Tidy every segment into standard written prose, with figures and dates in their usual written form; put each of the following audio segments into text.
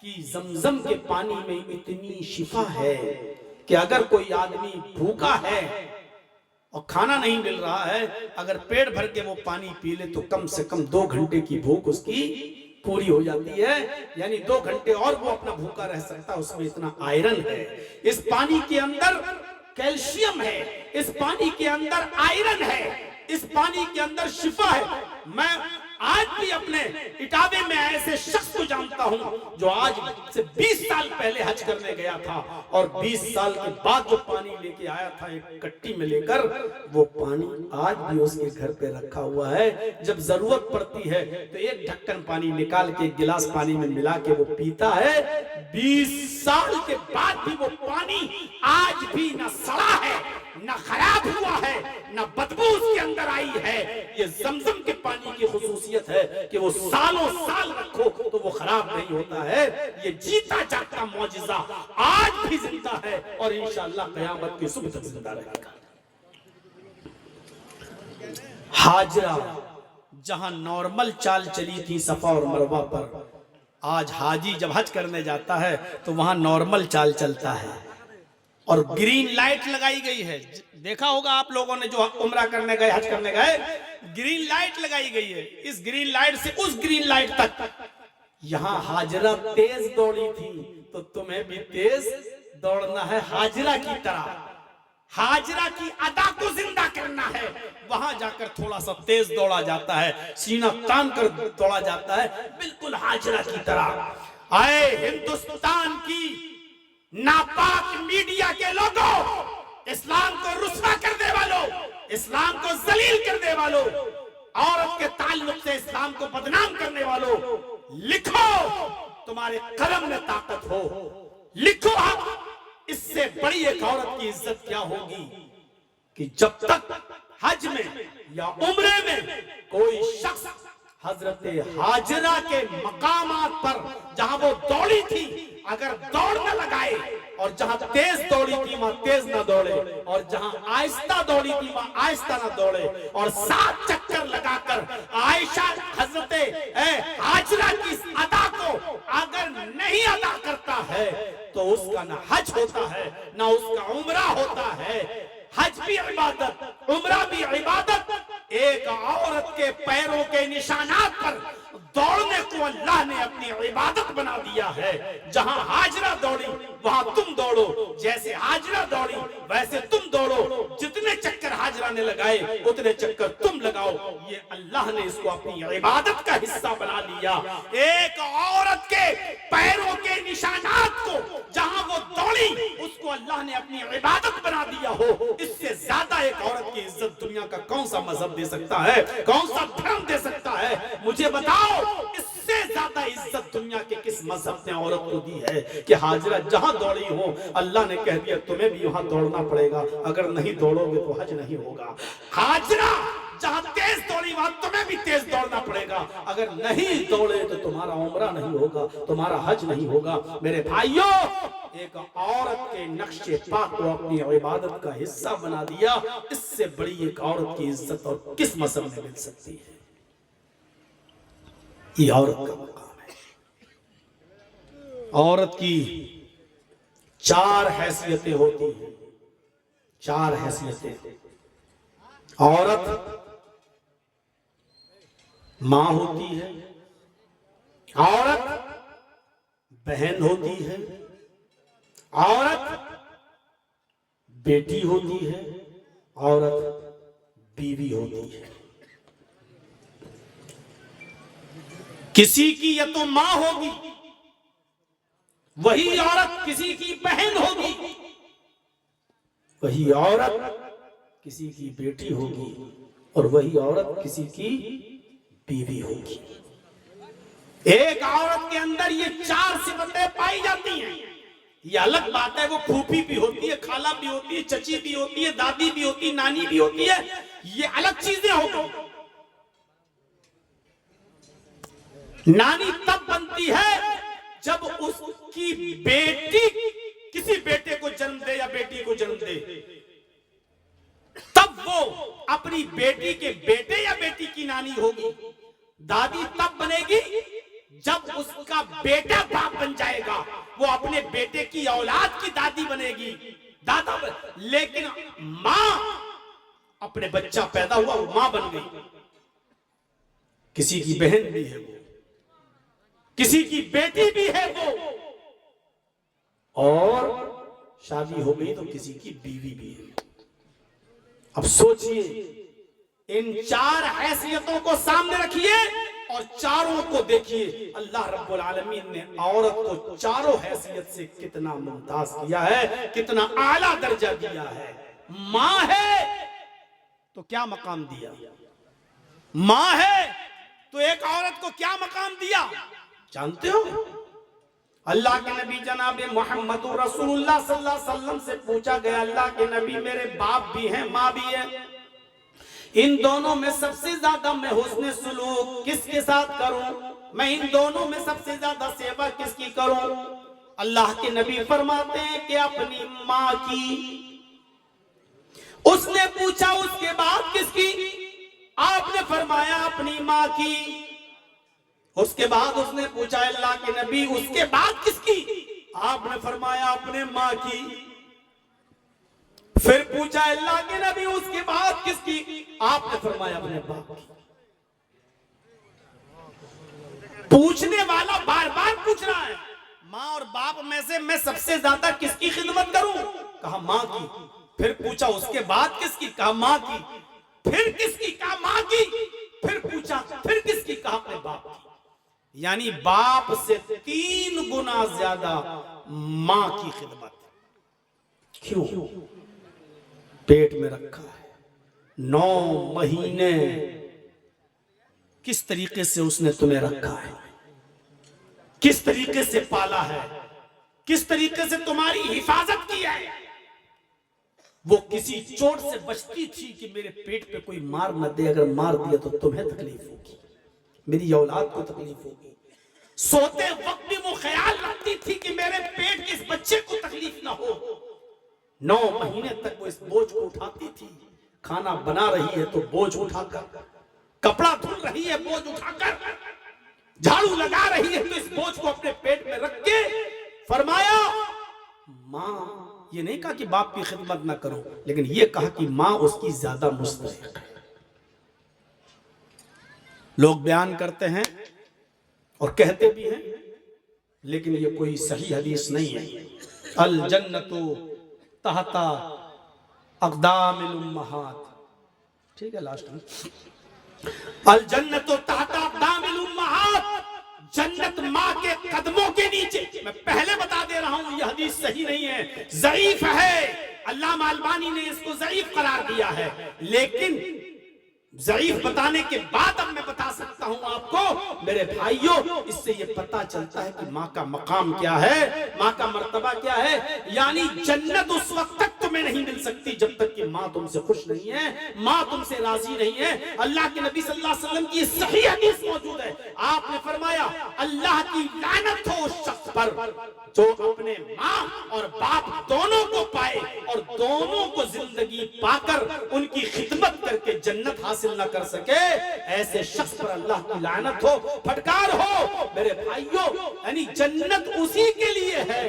کہ زمزم کے پانی میں اتنی شفا ہے کہ اگر کوئی آدمی بھوکا ہے اور کھانا نہیں مل رہا ہے، اگر پیٹ بھر کے وہ پانی پی لے تو کم سے کم 2 گھنٹے کی بھوک اس کی پوری ہو جاتی ہے، یعنی 2 گھنٹے اور وہ اپنا بھوکا رہ سکتا ہے، اس میں اتنا آئرن ہے۔ اس پانی کے اندر کیلشیم ہے، اس پانی کے اندر آئرن ہے، اس پانی کے اندر شفا ہے۔ میں آج بھی اپنے اٹاوے میں ایسے شخص کو جانتا ہوں جو آج سے 20 سال پہلے حج کرنے گیا تھا، اور 20 سال کے بعد جو پانی لے کے آیا تھا ایک کٹی میں لے کر، وہ پانی آج بھی اس کے گھر پہ رکھا ہوا ہے۔ جب ضرورت پڑتی ہے تو ایک ڈھکن پانی نکال کے ایک گلاس پانی میں ملا کے وہ پیتا ہے۔ 20 سال کے بعد بھی وہ پانی آج بھی نہ سڑا ہے، نہ خراب ہوا ہے، نہ بدبو اس کے اندر آئی ہے۔ یہ زمزم کے پانی کی خصوصیت ہے کہ وہ سالوں سال رکھو تو وہ خراب نہیں ہوتا ہے۔ یہ جیتا جاتا معجزہ آج بھی زندہ ہے اور انشاءاللہ قیامت کی صبح تک زندہ رہے گا۔ حاجرہ جہاں نارمل چال چلی تھی صفا اور مروہ پر، آج حاجی جب حج کرنے جاتا ہے تو وہاں نارمل چال چلتا ہے، اور گرین لائٹ لگائی گئی ہے۔ دیکھا ہوگا آپ لوگوں نے جو عمرہ کرنے گئے، حج کرنے گئے، گرین لائٹ لگائی گئی ہے۔ اس گرین لائٹ سے اس گرین لائٹ تک۔ یہاں حاجرہ تیز دوڑی تھی تو تمہیں بھی تیز دوڑنا ہے حاجرہ کی طرح۔ حاجرہ کی ادا کو زندہ کرنا ہے، وہاں جا کر تھوڑا سا تیز دوڑا جاتا ہے، سینہ تان کر دوڑا جاتا ہے، بالکل حاجرہ کی طرح۔ آئے ہندوستان کی ناپاک میڈیا کے لوگوں، اسلام کو رسوا کرنے والوں، اسلام کو ذلیل کرنے والوں، عورت کے تعلق سے اسلام کو بدنام کرنے والوں، لکھو تمہارے قلم میں طاقت ہو، لکھو اب اس سے بڑی ایک عورت کی عزت کیا ہوگی کہ جب تک حج میں یا عمرے میں کوئی شخص حضرت حاجرہ کے مقامات پر جہاں وہ دوڑی تھی اگر دوڑ نہ لگائے، اور جہاں تیز دوڑی تھی وہاں تیز نہ دوڑے، اور جہاں آہستہ دوڑی تھی وہاں آہستہ نہ دوڑے، اور 7 چکر لگا کر عائشہ حضرت حاجرہ کی اس ادا کو اگر نہیں ادا کرتا ہے تو اس کا نہ حج ہوتا ہے نہ اس کا عمرہ ہوتا ہے۔ حج بھی عبادت، عمرہ بھی عبادت۔ ایک عورت کے پیروں کے نشانات پر دوڑنے کو اللہ نے اپنی عبادت بنا دیا ہے۔ جہاں حاجرہ دوڑی وہاں تم دوڑو، جیسے حاجرہ دوڑی ویسے تم دوڑو، جتنے چکر حاجرہ نے لگائے اتنے چکر تم لگاؤ۔ یہ اللہ نے اس کو اپنی عبادت کا حصہ بنا لیا۔ ایک عورت کے پیروں کے نشانات کو جہاں وہ دوڑی اس کو اللہ نے اپنی عبادت بنا دیا ہو، اس سے زیادہ ایک عورت کی عزت دنیا کا کون سا مذہب دے سکتا ہے، کون سا دھرم دے سکتا ہے؟ مجھے بتاؤ اس سے زیادہ عزت دنیا کے کس مذہب نے عورت کو دی ہے کہ حاجرہ جہاں دوڑی ہو اللہ نے کہہ دیا تمہیں بھی وہاں دوڑنا پڑے گا، اگر نہیں دوڑو گے تو حج نہیں ہوگا۔ حاجرہ جہاں تیز دوڑی وہاں تمہیں بھی تیز دوڑنا پڑے گا، اگر نہیں دوڑے تو تمہارا عمرہ نہیں ہوگا، تمہارا حج نہیں ہوگا۔ میرے بھائیوں، ایک عورت کے نقش پاک کو اپنی عبادت کا حصہ بنا دیا، اس سے بڑی ایک عورت کی عزت اور کس مذہب میں مل سکتی ہے؟ یہ عورت کا مقام ہے۔ عورت کی 4 حیثیتیں ہوتی ہیں، 4 حیثیتیں۔ عورت ماں ہوتی ہے، عورت بہن ہوتی ہے، عورت بیٹی ہوتی ہے، عورت بیوی ہوتی ہے۔ کسی کی یا تو ماں ہوگی، وہی عورت کسی کی بہن ہوگی، وہی عورت کسی کی بیٹی ہوگی، اور وہی عورت کسی کی بیوی ہوگی۔ ایک عورت کے اندر یہ 4 صفتیں پائی جاتی ہیں۔ یہ الگ بات ہے وہ پھوپھی بھی ہوتی ہے، خالہ بھی ہوتی ہے، چچی بھی ہوتی ہے، دادی بھی ہوتی ہے، نانی بھی ہوتی ہے، یہ الگ چیزیں ہوتی ہیں۔ نانی تب بنتی ہے جب اس کی بیٹی کسی بیٹے کو جنم دے یا بیٹی کو جنم دے، تب وہ اپنی بیٹی کے بیٹے یا بیٹی کی نانی ہوگی۔ دادی تب بنے گی جب اس کا بیٹا باپ بن جائے گا وہ اپنے بیٹے کی اولاد کی دادی بنے گی، دادا لیکن ماں اپنے بچہ پیدا ہوا وہ ماں بن گئی، کسی کی بہن بھی ہے وہ، کسی کی بیٹی بھی ہے وہ، اور شادی ہو گئی تو کسی کی بیوی بھی ہے۔ اب سوچئے ان چار حیثیتوں کو سامنے رکھیے اور چاروں کو دیکھیے، اللہ رب العالمین نے عورت کو چاروں حیثیت سے کتنا ممتاز کیا ہے، کتنا اعلیٰ درجہ دیا ہے۔ ماں ہے تو کیا مقام دیا، ماں ہے تو ایک عورت کو کیا مقام دیا جانتے ہو؟ اللہ کے نبی جناب محمد رسول اللہ صلی اللہ علیہ وسلم سے پوچھا گیا، اللہ کے نبی میرے باپ بھی ہیں ماں بھی ہے، ان دونوں میں سب سے زیادہ میں حسن سلوک کس کے ساتھ کروں، میں ان دونوں میں سب سے زیادہ سیوا کس کی کروں؟ اللہ کے نبی فرماتے ہیں کہ اپنی ماں کی۔ اس نے پوچھا اس کے بعد کس کی؟ آپ نے فرمایا اپنی ماں کی۔ اس کے بعد اس نے پوچھا اللہ کے نبی اس کے بعد کس کی؟ آپ نے فرمایا اپنے ماں کی۔ پھر پوچھا اللہ کے نبی اس کے بعد کس کی؟ آپ نے فرمایا اپنے باپ کی۔ پوچھنے والا بار بار پوچھ رہا ہے ماں اور باپ میں سے میں سب سے زیادہ کس کی خدمت کروں؟ کہا ماں کی۔ پھر پوچھا اس کے بعد کس کی؟ کہا ماں کی۔ پھر کس کی؟ کہا ماں کی۔ پھر پوچھا پھر کس کی؟ کہا اپنے باپ کی۔ یعنی باپ سے 3 گنا زیادہ ماں کی خدمت۔ کیوں؟ پیٹ میں رکھا ہے 9 مہینے، کس طریقے سے اس نے تمہیں رکھا ہے، کس طریقے سے پالا ہے، کس طریقے سے تمہاری حفاظت کی ہے۔ وہ کسی چوٹ سے بچتی تھی کہ میرے پیٹ پہ کوئی مار نہ دے، اگر مار دیا تو تمہیں تکلیف ہوگی، میری اولاد کو تکلیف ہوگی۔ سوتے وقت بھی وہ خیال رکھتی تھی کہ میرے پیٹ کے اس بچے کو تکلیف نہ ہو۔ 9 مہینے تک وہ اس بوجھ کو اٹھاتی تھی، کھانا بنا رہی ہے تو بوجھ اٹھا کر، کپڑا دھل رہی ہے بوجھ اٹھا کر، جھاڑو لگا رہی ہے تو اس بوجھ کو اپنے پیٹ میں رکھ کے فرمایا ماں۔ یہ نہیں کہا کہ باپ کی خدمت نہ کرو، لیکن یہ کہا کہ ماں اس کی زیادہ مستحق ہے۔ لوگ بیان کرتے ہیں اور کہتے بھی ہیں لیکن یہ کوئی صحیح حدیث نہیں ہے۔ الجنت تحت اقدام الامہات، ٹھیک ہے لاسٹ میں، الجنت تحت اقدام الامہات، جنت ماں کے قدموں کے نیچے۔ میں پہلے بتا دے رہا ہوں یہ حدیث صحیح نہیں ہے، ضعیف ہے، علامہ البانی نے اس کو ضعیف قرار دیا ہے، لیکن ضعیف بتانے کے بعد اب میں بتا سکتا ہوں آپ کو میرے بھائیوں، اس سے یہ پتہ چلتا ہے کہ ماں کا مقام کیا ہے، ماں کا مرتبہ کیا ہے۔ یعنی جنت اس وقت تک تمہیں نہیں مل سکتی جب تک کہ ماں تم سے خوش نہیں ہے، ماں تم سے راضی نہیں ہے۔ اللہ کے نبی صلی اللہ علیہ وسلم کی صحیح حدیث موجود ہے، آپ نے فرمایا اللہ کی لعنت ہو اس شخص پر جو اپنے ماں اور باپ دونوں کو پائے اور دونوں کو زندگی پا کر ان کی خدمت کر کے جنت حاصل نہ کر سکے، ایسے شخص پر اللہ کی لعنت ہو، پھٹکار ہو۔ میرے بھائیوں، یعنی جنت اسی کے لیے ہے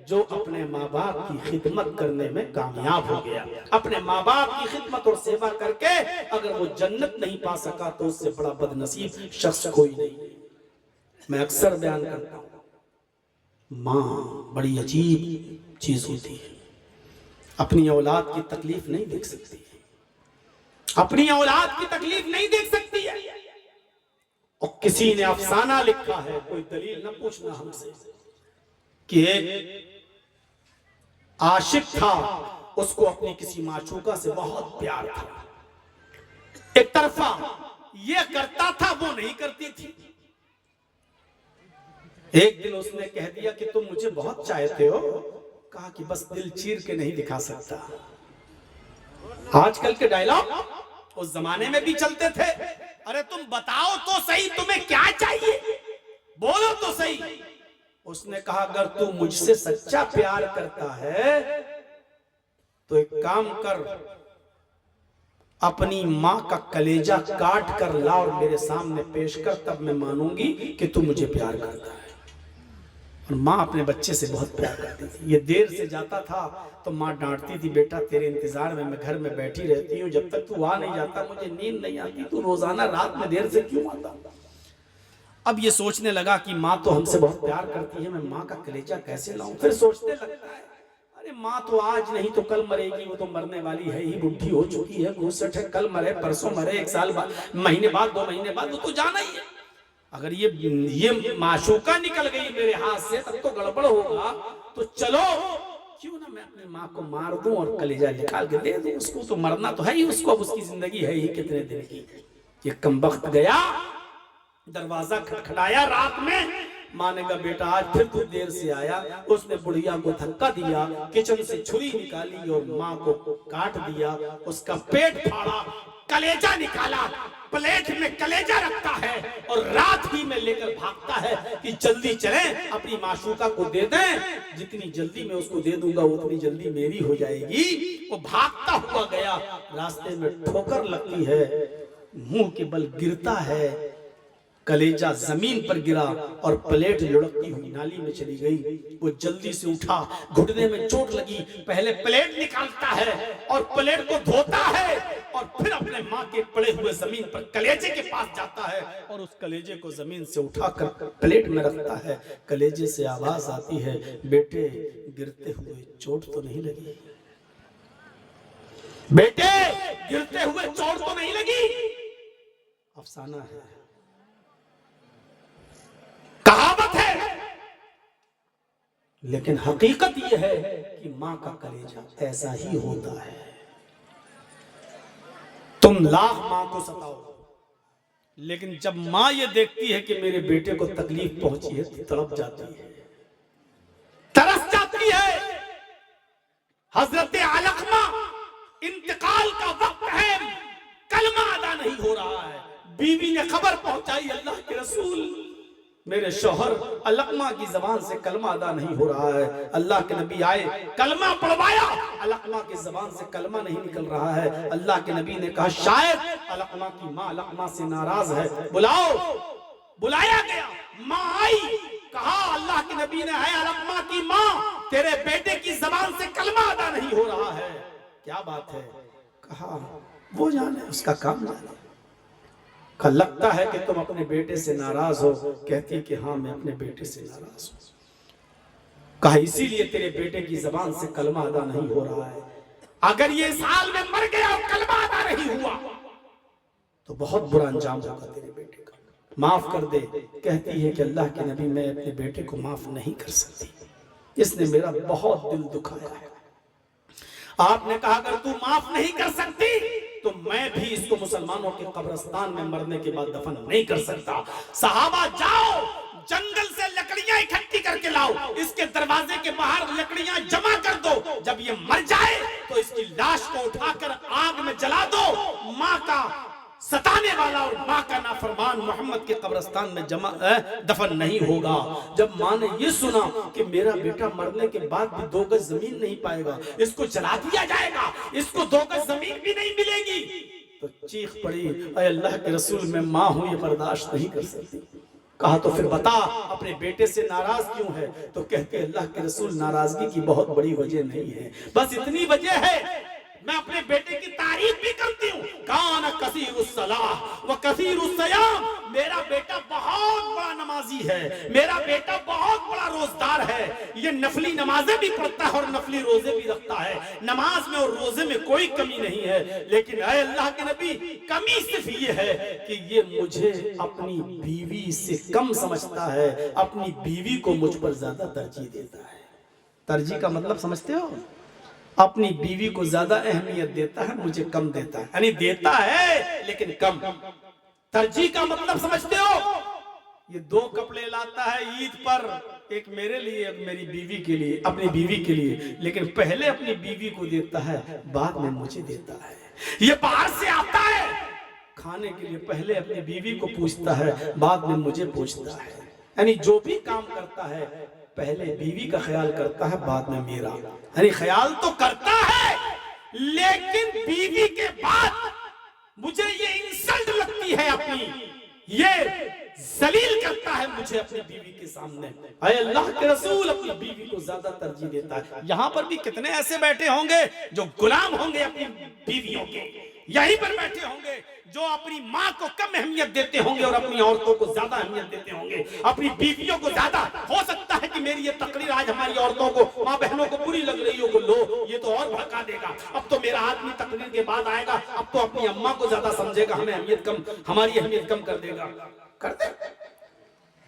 جو اپنے ماں باپ کی خدمت کرنے میں کامیاب ہو گیا۔ اپنے ماں باپ کی خدمت اور سیوا کر کے اگر وہ جنت نہیں پا سکا تو اس سے بڑا بد نصیب شخص کوئی نہیں۔ میں اکثر بیان کرتا ہوں ماں بڑی عجیب چیز ہوتی ہے، اپنی اولاد کی تکلیف نہیں دیکھ سکتی، اپنی اولاد کی تکلیف نہیں دیکھ سکتی ہے۔ اور کسی نے افسانہ لکھا ہے، کوئی دلیل نہ پوچھنا ہم سے، کہ ایک عاشق تھا، اس کو اپنی کسی معشوقہ سے بہت پیار تھا، ایک طرفہ یہ کرتا تھا وہ نہیں کرتی تھی۔ ایک دن اس نے کہہ دیا کہ تم مجھے بہت چاہتے ہو، کہا کہ بس دل چیر کے نہیں دکھا سکتا۔ آج کل کے ڈائلاگ اس زمانے میں بھی چلتے تھے، ارے تم بتاؤ تو صحیح تمہیں کیا چاہیے، بولو تو صحیح۔ اس نے کہا اگر تو مجھ سے سچا پیار کرتا ہے تو ایک کام کر، اپنی ماں کا کلیجہ کاٹ کر لا اور میرے سامنے پیش کر، تب میں مانوں گی کہ تو مجھے پیار کرتا ہے۔ اور ماں اپنے بچے سے بہت پیار کرتی تھی۔ یہ دیر سے جاتا تھا تو ماں ڈانٹتی تھی، بیٹا تیرے انتظار میں میں گھر میں بیٹھی رہتی ہوں، جب تک تو آ نہیں جاتا مجھے نیند نہیں آتی، تو روزانہ رات میں دیر سے کیوں آتا؟ اب یہ سوچنے لگا کہ ماں تو ہم سے بہت پیار کرتی ہے، میں ماں کا کلیجہ کیسے لاؤں؟ پھر سوچنے لگتا ہے ارے ماں تو آج نہیں تو کل مرے گی، وہ تو مرنے والی ہے ہی، بڈھی ہو چکی ہے، 62 ہے، کل مرے پرسوں مرے، 1 سال بعد، مہینے بعد، 2 مہینے بعد، وہ تو جانا ہی ہے۔ اگر یہ معشوقہ نکل گئی میرے ہاتھ سے تب تو گڑبڑ ہوگا، تو چلو کیوں نہ میں اپنی ماں کو مار دوں اور کلیجہ نکال کے دے دوں، اس کو تو مرنا تو ہے ہی، اس کو اب اس کی زندگی ہے ہی کتنے دن کی۔ یہ کمبخت گیا، دروازہ کھٹکھٹایا رات میں، ماں نے کہا بیٹا آج پھر تو دیر سے آیا۔ اس نے بڑھیا کو دھکا دیا، کچن سے چھری نکالی اور ماں کو کاٹ دیا، اس کا پیٹ پھاڑا، کلیجہ نکالا، پلیٹ میں کلیجہ رکھتا ہے اور رات ہی میں لے کر بھاگتا ہے کہ جلدی چلیں اپنی معشوقہ کو دے دیں، جتنی جلدی میں اس کو دے دوں گا اتنی جلدی میری ہو جائے گی۔ وہ بھاگتا ہوا گیا، راستے میں ٹھوکر لگتی ہے، منہ کے بل گرتا ہے، کلیجہ زمین پر گرا اور پلیٹ لڑکتی ہوئی نالی میں چلی گئی۔ وہ جلدی سے اٹھا، گھٹنے میں چوٹ لگی، پہلے پلیٹ نکالتا ہے اور پلیٹ کو دھوتا ہے اور پھر اپنے ماں کے پڑے ہوئے زمین پر کلیجے کے پاس جاتا ہے اور اس کلیجے کو زمین سے اٹھا کر پلیٹ میں رکھتا ہے۔ کلیجے سے آواز آتی ہے بیٹے گرتے ہوئے چوٹ تو نہیں لگی؟ بیٹے گرتے ہوئے چوٹ تو نہیں لگی؟ افسانہ ہے، کہاوت ہے، لیکن حقیقت یہ ہے کہ ماں کا کلیجہ ایسا ہی ہوتا ہے۔ تم لاکھ ماں کو ستاؤ، لیکن جب ماں یہ دیکھتی ہے کہ میرے بیٹے کو تکلیف پہنچی ہے تو تڑپ جاتی ہے، ترس جاتی ہے۔ حضرت علقمہ انتقال کا وقت ہے، کلمہ ادا نہیں ہو رہا ہے، بیوی نے خبر پہنچائی اللہ کے رسول میرے شوہر علقمہ کی زبان سے کلمہ ادا نہیں ہو رہا ہے۔ اللہ کے نبی آئے، کلمہ پڑھوایا، علقمہ کی زبان سے کلمہ نہیں نکل رہا ہے۔ اللہ کے نبی نے کہا شاید علقمہ کی ماں علقمہ سے ناراض ہے، بلاؤ۔ بلایا گیا، ماں آئی، کہا اللہ کے نبی نے اے علقمہ کی ماں تیرے بیٹے کی زبان سے کلمہ ادا نہیں ہو رہا ہے، کیا بات ہے؟ کہا وہ جانے، اس کا کام جانے۔ کہا لگتا ہے کہ تم اپنے بیٹے سے ناراض ہو، کہتی کہ ہاں میں اپنے بیٹے سے ناراض ہوں۔ کہا اسی لیے تیرے بیٹے کی زبان سے کلمہ ادا نہیں ہو رہا ہے، اگر یہ اس حال میں مر گیا اور کلمہ ادا نہیں ہوا تو بہت برا انجام ہوگا تیرے بیٹے کا، معاف کر دے۔ کہتی ہے کہ اللہ کے نبی میں اپنے بیٹے کو معاف نہیں کر سکتی، اس نے میرا بہت دل دکھایا ہے۔ آپ نے کہا اگر تو معاف نہیں کر سکتی تو میں بھی اس کو مسلمانوں کے قبرستان میں مرنے کے بعد دفن نہیں کر سکتا۔ صحابہ جاؤ جنگل سے لکڑیاں اکٹھی کر کے لاؤ، اس کے دروازے کے باہر لکڑیاں جمع کر دو، جب یہ مر جائے تو اس کی لاش کو اٹھا کر آگ میں جلا دو۔ ماں کا ستانے والا اور ماں کا نافرمان محمد کے قبرستان میں دفن نہیں ہوگا۔ جب ماں نے یہ سنا کہ میرا بیٹا مرنے کے بعد بھی 2 گز زمین نہیں پائے گا، اس کو جلا دیا جائے گا، اس کو 2 گز زمین بھی نہیں ملے گی، تو چیخ پڑی اے اللہ کے رسول میں ماں ہوں یہ برداشت نہیں کر سکتی۔ کہا تو پھر بتا اپنے بیٹے سے ناراض کیوں ہے؟ تو کہتے اللہ کے رسول ناراضگی کی بہت بڑی وجہ نہیں ہے، بس اتنی وجہ ہے میں اپنے بیٹے کی تعریف بھی کرتی ہوں، کان کثیر الصلاۃ و کثیر الصیام، میرا بیٹا بہت بڑا نمازی ہے، میرا بیٹا بہت بڑا روزدار ہے، یہ نفلی نمازیں بھی پڑھتا ہے اور نفلی روزے بھی رکھتا ہے، نماز میں اور روزے میں کوئی کمی نہیں ہے، لیکن اے اللہ کے نبی کمی صرف یہ ہے کہ یہ مجھے اپنی بیوی سے کم سمجھتا ہے، اپنی بیوی کو مجھ پر زیادہ ترجیح دیتا ہے۔ ترجیح کا مطلب سمجھتے ہو؟ اپنی بیوی کو زیادہ اہمیت دیتا ہے، مجھے کم دیتا ہے، یعنی دیتا ہے لیکن کم۔ ترجیح کا مطلب سمجھتے ہو؟ یہ 2 کپڑے لاتا ہے عید پر، ایک میرے لیے ایک میری بیوی کے لیے، اپنی بیوی کے لیے، لیکن پہلے اپنی بیوی کو دیتا ہے بعد میں مجھے دیتا ہے۔ یہ باہر سے آتا ہے کھانے کے لیے، پہلے اپنی بیوی کو پوچھتا ہے بعد میں مجھے پوچھتا ہے، یعنی جو بھی کام کرتا ہے پہلے بیوی کا خیال کرتا ہے بعد میں میرا، یعنی خیال تو کرتا ہے لیکن بیوی کے بعد مجھے یہ انسلٹ لگتی ہے اپنی، یہ ذلیل کرتا ہے مجھے اپنی بیوی کے سامنے۔ اے اللہ کے رسول اپنی بیوی کو زیادہ ترجیح دیتا ہے۔ یہاں پر بھی کتنے ایسے بیٹھے ہوں گے جو غلام ہوں گے اپنی بیویوں کے، یہیں پر بیٹھے ہوں گے جو اپنی ماں کو کم اہمیت دیتے ہوں گے اور اپنی عورتوں کو زیادہ اہمیت دیتے ہوں گے، اپنی بیویوں کو زیادہ۔ ہو سکتا ہے کہ میری یہ تقریر آج ہماری عورتوں کو، ماں بہنوں کو بری لگ رہی ہو کہ لو یہ تو اور بھڑکا دے گا، اب تو میرا آدمی تقریر کے بعد آئے گا، اب تو اپنی اماں کو زیادہ سمجھے گا، ہمیں اہمیت کم، ہماری اہمیت کم کر دے گا۔ کرتے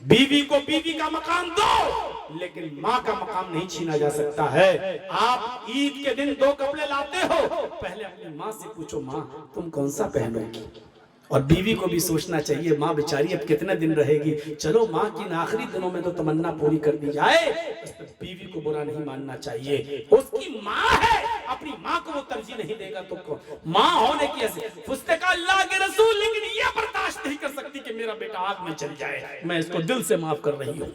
بیوی کو بیوی کا مقام دو، لیکن ماں کا مقام نہیں چھینا جا سکتا ہے۔ آپ عید کے دن 2 کپڑے لاتے ہو، پہلے اپنی ماں سے پوچھو ماں تم کون سا پہنو گی، اور بیوی کو بھی سوچنا چاہیے ماں بیچاری اب کتنے دن رہے گی، چلو ماں کی آخری دنوں میں تو تمنا پوری کر دی جائے، اس پر بیوی کو برا نہیں ماننا چاہیے۔ اس کی ماں ہے، اپنی ماں کو وہ ترجیح نہیں دے گا تو ماں ہونے کی ایسے فستے کا اللہ کے رسول، لیکن یہ برداشت نہیں کر سکتی کہ میرا بیٹا آگ میں چل جائے، میں اس کو دل سے معاف کر رہی ہوں،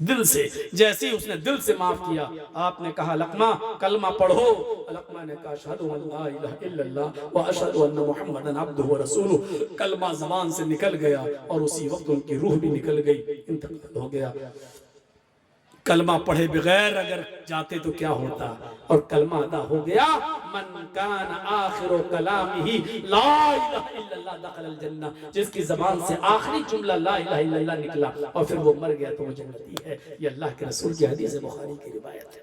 دل سے۔ جیسے ہی اس نے دل سے معاف کیا، آپ نے کہا لقمہ کلمہ پڑھو، لقمہ نے کہا اشہد ان لا الہ الا اللہ واشہد ان محمدا عبدہ ورسولہ، کلمہ زبان سے نکل گیا اور اسی وقت ان کی روح بھی نکل گئی، انتقال ہو گیا۔ کلمہ پڑھے بغیر اگر جاتے تو کیا ہوتا، اور کلمہ ادا ہو گیا، من کان آخر کلامہ لا الہ الا اللہ دخل الجنہ، جس کی زبان سے آخری جملہ لا الہ الا اللہ نکلا اور پھر وہ مر گیا تو وہ جنتی ہے۔ یہ اللہ کے رسول کی حدیث بخاری کی روایت ہے۔